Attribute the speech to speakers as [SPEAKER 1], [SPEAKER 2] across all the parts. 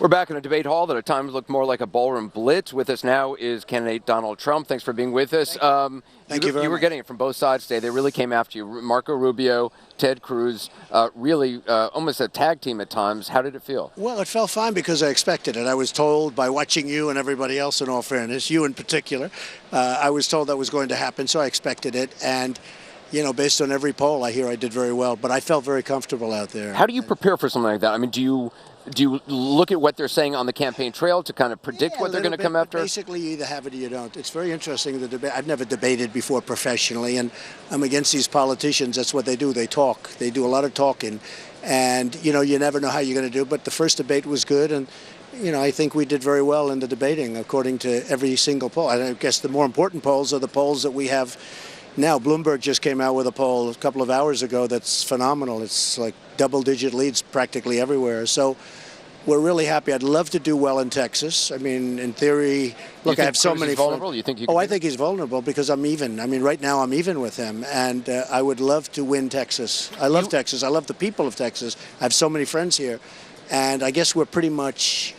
[SPEAKER 1] We're back in a debate hall that at times looked more like a ballroom blitz. With us now is candidate Donald Trump. Thanks for being with us.
[SPEAKER 2] Thank you very much.
[SPEAKER 1] You were getting it from both sides today. They really came after you. Marco Rubio, Ted Cruz, really almost a tag team at times. How did it feel?
[SPEAKER 2] Well, it felt fine because I expected it. I was told by watching you and everybody else, in all fairness, you in particular, I was told that was going to happen, so I expected it. And, you know, based on every poll, I hear I did very well. But I felt very comfortable out there.
[SPEAKER 1] How do you prepare for something like that? I mean, do you look at what they're saying on the campaign trail to kind of predict what they're going to come after?
[SPEAKER 2] Basically, you either have it or you don't. It's very interesting, the debate. I've never debated before professionally, and I'm against these politicians. That's what they do. They talk. They do a lot of talking. And, you know, you never know how you're going to do. But the first debate was good, and, you know, I think we did very well in the debating, according to every single poll. I guess the more important polls are the polls that we have now. Bloomberg just came out with a poll a couple of hours ago that's phenomenal. It's like double-digit leads practically everywhere. So we're really happy. I'd love to do well in Texas. I mean, in theory, look, I have so many.
[SPEAKER 1] Vulnerable? You think you?
[SPEAKER 2] I think he's vulnerable because I'm even. I mean, right now I'm even with him, and I would love to win Texas. I love Texas. I love the people of Texas. I have so many friends here, and I guess we're pretty much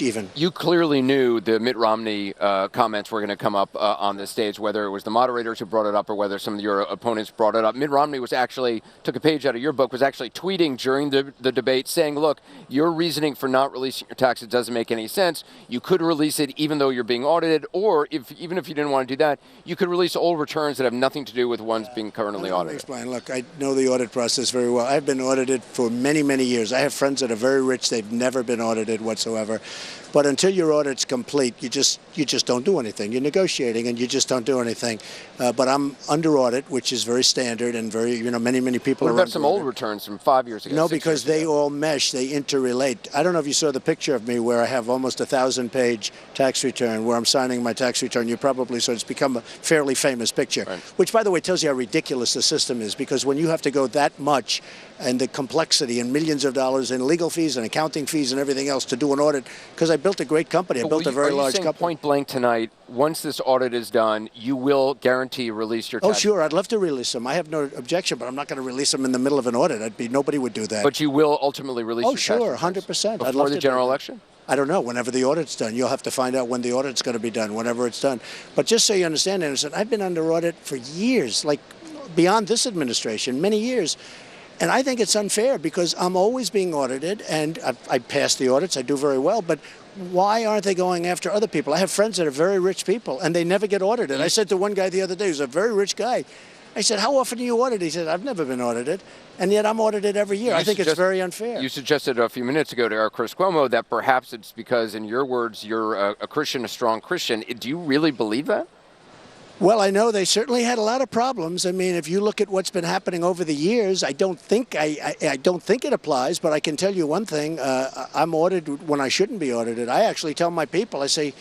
[SPEAKER 2] even.
[SPEAKER 1] You clearly knew the Mitt Romney comments were going to come up on this stage, whether it was the moderators who brought it up or whether some of your opponents brought it up. Mitt Romney was actually, took a page out of your book, was actually tweeting during the debate saying, look, your reasoning for not releasing your taxes doesn't make any sense. You could release it even though you're being audited, or even if you didn't want to do that, you could release old returns that have nothing to do with ones being currently audited.
[SPEAKER 2] Explain. Look, I know the audit process very well. I've been audited for many, many years. I have friends that are very rich. They've never been audited whatsoever. But until your audit's complete, you just don't do anything. You're negotiating, and you just don't do anything. But I'm under audit, which is very standard and very, you know, many people are.
[SPEAKER 1] What about some old returns from 5 years ago?
[SPEAKER 2] No, because they all mesh. They interrelate. I don't know if you saw the picture of me where I have almost 1,000-page tax return where I'm signing my tax return. You probably saw it's become a fairly famous picture, right. Which, by the way, tells you how ridiculous the system is, because when you have to go that much and the complexity and millions of dollars in legal fees and accounting fees and everything else to do an audit, because I built a great company. I built a very large company.
[SPEAKER 1] Point blank tonight, once this audit is done, you will guarantee release your taxes?
[SPEAKER 2] Oh, sure. I'd love to release them. I have no objection, but I'm not going to release them in the middle of an audit. Nobody would do that.
[SPEAKER 1] But you will ultimately release your taxes?
[SPEAKER 2] Oh, sure, 100%.
[SPEAKER 1] Before the general election?
[SPEAKER 2] I don't know. Whenever the audit's done, you'll have to find out when the audit's going to be done, whenever it's done. But just so you understand, Anderson, I've been under audit for years, like beyond this administration, many years. And I think it's unfair because I'm always being audited, and I pass the audits. I do very well. But why aren't they going after other people? I have friends that are very rich people, and they never get audited. I said to one guy the other day, who's a very rich guy, I said, how often are you audited? He said, I've never been audited, and yet I'm audited every year. I think it's very unfair.
[SPEAKER 1] You suggested a few minutes ago to Eric Chris Cuomo that perhaps it's because, in your words, you're a Christian, a strong Christian. Do you really believe that?
[SPEAKER 2] Well, I know they certainly had a lot of problems. I mean, if you look at what's been happening over the years, I don't think it applies. But I can tell you one thing: I'm audited when I shouldn't be audited. I actually tell my people, I say,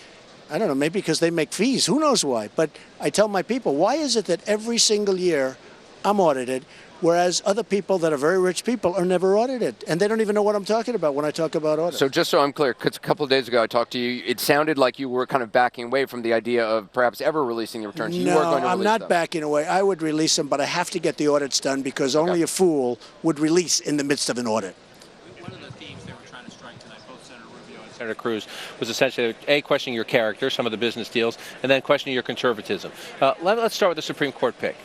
[SPEAKER 2] I don't know, maybe because they make fees. Who knows why? But I tell my people, why is it that every single year I'm audited, whereas other people that are very rich people are never audited? And they don't even know what I'm talking about when I talk about audit.
[SPEAKER 1] So just so I'm clear, because a couple of days ago I talked to you, it sounded like you were kind of backing away from the idea of perhaps ever releasing your returns.
[SPEAKER 2] No, I'm not backing away. I would release them, but I have to get the audits done because only a fool would release in the midst of an audit.
[SPEAKER 3] One of the themes they were trying to strike tonight, both Senator Rubio and Senator Cruz, was essentially, A, questioning your character, some of the business deals, and then questioning your conservatism. Let's start with the Supreme Court pick.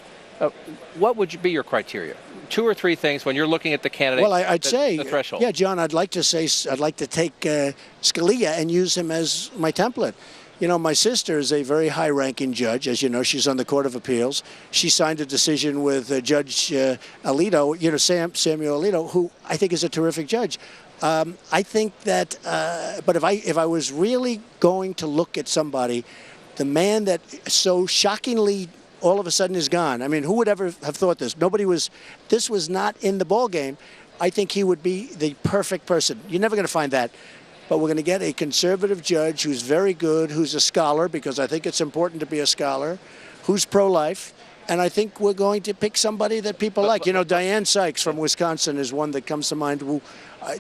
[SPEAKER 3] What would be your criteria? 2 or 3 things when you're looking at the candidate.
[SPEAKER 2] Well, I'd say,
[SPEAKER 3] the threshold.
[SPEAKER 2] Yeah, John, I'd like to take Scalia and use him as my template. You know, my sister is a very high-ranking judge. As you know, she's on the Court of Appeals. She signed a decision with Judge Alito, you know, Samuel Alito, who I think is a terrific judge. I think that, but if I was really going to look at somebody, the man that so shockingly all of a sudden is gone. I mean, who would ever have thought this? This was not in the ball game. I think he would be the perfect person. You're never going to find that. But we're going to get a conservative judge who's very good, who's a scholar, because I think it's important to be a scholar, who's pro-life. And I think we're going to pick somebody that people like. You know, Diane Sykes from Wisconsin is one that comes to mind, who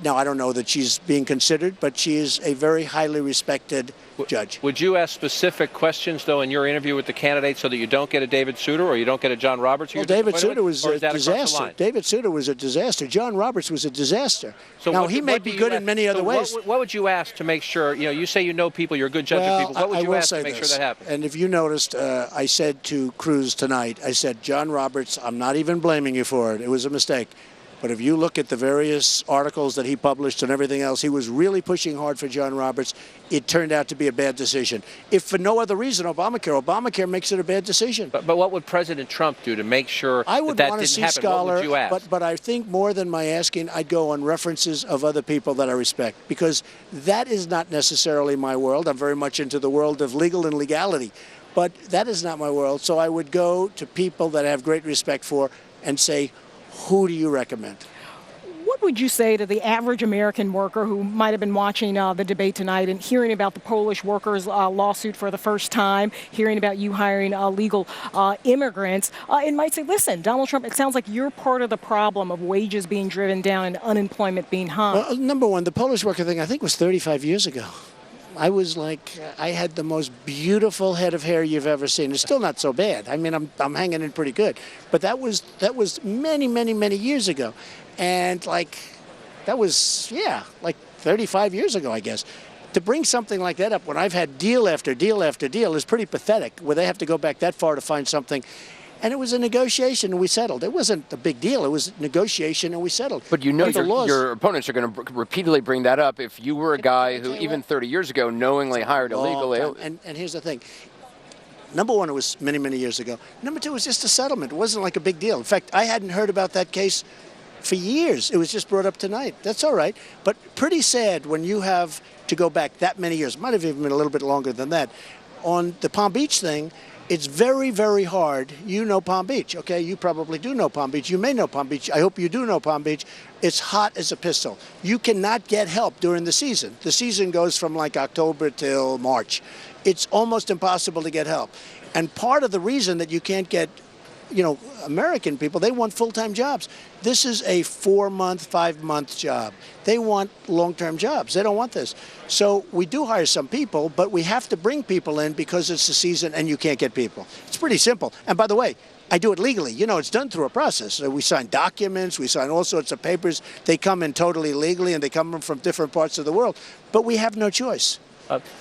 [SPEAKER 2] Now, I don't know that she's being considered, but she is a very highly respected judge.
[SPEAKER 3] Would you ask specific questions, though, in your interview with the candidate so that you don't get a David Souter or you don't get a John Roberts?
[SPEAKER 2] Well, David Souter was a disaster. David Souter was a disaster. John Roberts was a disaster.
[SPEAKER 3] So
[SPEAKER 2] now, he may be good in many other ways.
[SPEAKER 3] What would you ask to make sure, you say you know people, you're a good judge of people. What would you ask to make sure that happens?
[SPEAKER 2] And if you noticed, I said to Cruz tonight, I said, John Roberts, I'm not even blaming you for it. It was a mistake. But if you look at the various articles that he published and everything else, he was really pushing hard for John Roberts. It turned out to be a bad decision. If for no other reason, Obamacare makes it a bad decision.
[SPEAKER 3] But what would President Trump do to make sure
[SPEAKER 2] I would
[SPEAKER 3] that
[SPEAKER 2] want to
[SPEAKER 3] didn't
[SPEAKER 2] see
[SPEAKER 3] happen?
[SPEAKER 2] Scholar,
[SPEAKER 3] what would you ask?
[SPEAKER 2] But I think more than my asking, I'd go on references of other people that I respect, because that is not necessarily my world. I'm very much into the world of legal and legality. But that is not my world. So I would go to people that I have great respect for and say, who do you recommend?
[SPEAKER 4] What would you say to the average American worker who might have been watching the debate tonight and hearing about the Polish workers' lawsuit for the first time, hearing about you hiring illegal immigrants, and might say, listen, Donald Trump, it sounds like you're part of the problem of wages being driven down and unemployment being high.
[SPEAKER 2] Well, number one, the Polish worker thing, I think, was 35 years ago. I was like, I had the most beautiful head of hair you've ever seen. It's still not so bad. I mean, I'm hanging in pretty good. But that was many, many, many years ago. And that was, like 35 years ago, I guess. To bring something like that up when I've had deal after deal after deal is pretty pathetic, where they have to go back that far to find something. And it was a negotiation, and we settled. It wasn't a big deal. It was negotiation, and we settled.
[SPEAKER 1] But your opponents are going to repeatedly bring that up. If you were a guy who, even 30 years ago, knowingly hired illegal aliens.
[SPEAKER 2] And here's the thing. Number one, it was many, many years ago. Number two, it was just a settlement. It wasn't like a big deal. In fact, I hadn't heard about that case for years. It was just brought up tonight. That's all right. But pretty sad when you have to go back that many years. Might have even been a little bit longer than that. On the Palm Beach thing, it's very, very hard. You know Palm Beach, okay? You probably do know Palm Beach. You may know Palm Beach. I hope you do know Palm Beach. It's hot as a pistol. You cannot get help during the season. The season goes from like October till March. It's almost impossible to get help. And part of the reason that you can't get American people, they want full-time jobs. This is a 4-month, 5-month job. They want long-term jobs. They don't want this. So we do hire some people, but we have to bring people in because it's the season and you can't get people. It's pretty simple. And by the way, I do it legally. It's done through a process. We sign documents. We sign all sorts of papers. They come in totally legally, and they come from different parts of the world. But we have no choice.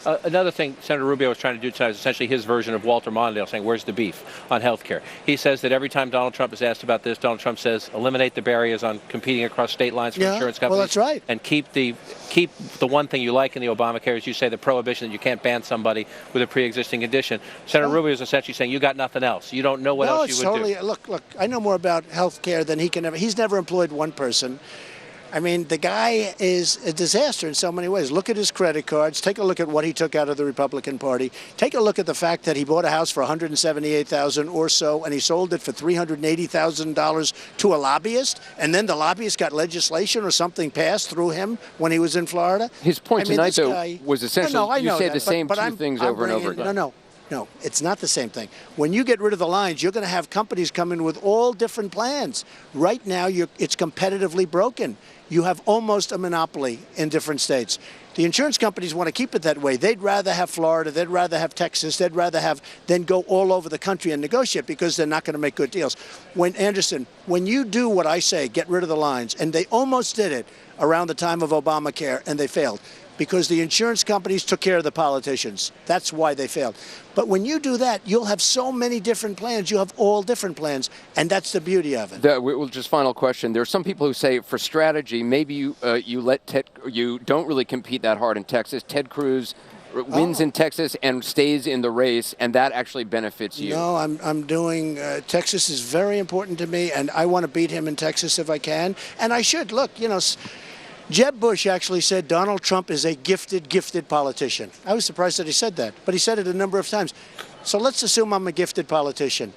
[SPEAKER 3] Another thing Senator Rubio was trying to do tonight is essentially his version of Walter Mondale saying, where's the beef on health care? He says that every time Donald Trump is asked about this, Donald Trump says, eliminate the barriers on competing across state lines for insurance companies.
[SPEAKER 2] Well, that's right.
[SPEAKER 3] And keep the one thing you like in the Obamacare, as you say, the prohibition that you can't ban somebody with a pre-existing condition. Senator Rubio is essentially saying, you got nothing else. You don't know what else you would do.
[SPEAKER 2] Look, I know more about health care than he can ever. He's never employed one person. I mean, the guy is a disaster in so many ways. Look at his credit cards. Take a look at what he took out of the Republican Party. Take a look at the fact that he bought a house for $178,000 or so, and he sold it for $380,000 to a lobbyist, and then the lobbyist got legislation or something passed through him when he was in Florida.
[SPEAKER 1] His point tonight, though, was essentially you say the same two things over and over again.
[SPEAKER 2] No, it's not the same thing. When you get rid of the lines, you're going to have companies come in with all different plans. Right now, it's competitively broken. You have almost a monopoly in different states. The insurance companies want to keep it that way. They'd rather have Florida. They'd rather have Texas. They'd rather then go all over the country and negotiate because they're not going to make good deals. When you do what I say, get rid of the lines, and they almost did it around the time of Obamacare, and they failed. Because the insurance companies took care of the politicians. That's why they failed. But when you do that, you'll have so many different plans. You have all different plans, and that's the beauty of it.
[SPEAKER 1] Just final question. There are some people who say, for strategy, maybe you don't really compete that hard in Texas. Ted Cruz wins in Texas and stays in the race, and that actually benefits you.
[SPEAKER 2] No, I'm doing. Texas is very important to me, and I want to beat him in Texas if I can, and I should. Look, Jeb Bush actually said Donald Trump is a gifted politician. I was surprised that he said that, but he said it a number of times. So let's assume I'm a gifted politician.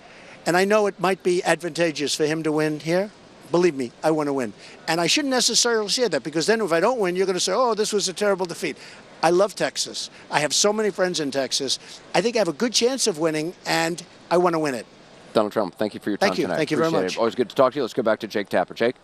[SPEAKER 2] And I know it might be advantageous for him to win here. Believe me, I want to win. And I shouldn't necessarily say that, because then if I don't win, you're going to say, oh, this was a terrible defeat. I love Texas. I have so many friends in Texas. I think I have a good chance of winning, and I want to win it.
[SPEAKER 1] Donald Trump, thank you for your time tonight.
[SPEAKER 2] Thank you very much.
[SPEAKER 1] Always good to talk to you. Let's go back to Jake Tapper. Jake?